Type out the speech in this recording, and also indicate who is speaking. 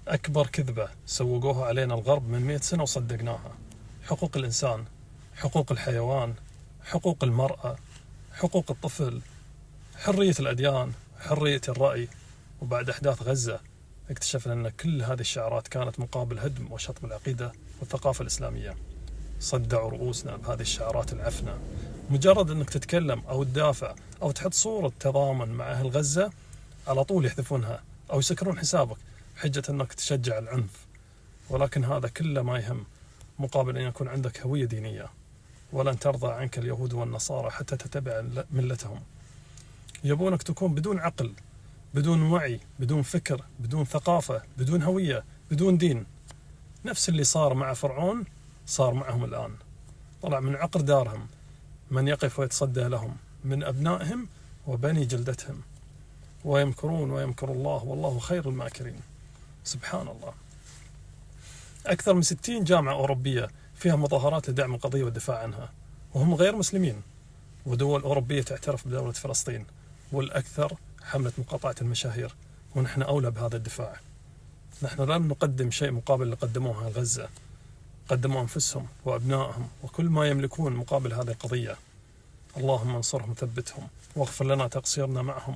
Speaker 1: أكبر كذبة سوقوها علينا الغرب من 100 سنة وصدقناها. حقوق الإنسان، حقوق الحيوان، حقوق المرأة، حقوق الطفل، حرية الأديان، حرية الرأي. وبعد أحداث غزة اكتشفنا أن كل هذه الشعارات كانت مقابل هدم وشطب العقيدة والثقافة الإسلامية. صدعوا رؤوسنا بهذه الشعارات العفنة. مجرد أنك تتكلم أو تدافع أو تحط صورة تضامن مع أهل غزة، على طول يحذفونها أو يسكرون حسابك بحجة أنك تشجع العنف. ولكن هذا كله ما يهم مقابل أن يكون عندك هوية دينية. ولن ترضى عنك اليهود والنصارى حتى تتبع ملتهم. يبونك تكون بدون عقل، بدون وعي، بدون فكر، بدون ثقافة، بدون هوية، بدون دين. نفس اللي صار مع فرعون صار معهم الآن. طلع من عقر دارهم من يقف ويتصدى لهم من أبنائهم وبني جلدتهم. ويمكرون ويمكر الله والله خير الماكرين. سبحان الله. أكثر من 60 جامعة أوروبية فيها مظاهرات لدعم القضية والدفاع عنها، وهم غير مسلمين. ودول أوروبية تعترف بدولة فلسطين، والأكثر حملة مقاطعة المشاهير. ونحن أولى بهذا الدفاع. نحن لم نقدم شيء مقابل اللي قدموها غزة. قدموا أنفسهم وأبنائهم وكل ما يملكون مقابل هذه القضية. اللهم انصرهم وثبتهم واغفر لنا تقصيرنا معهم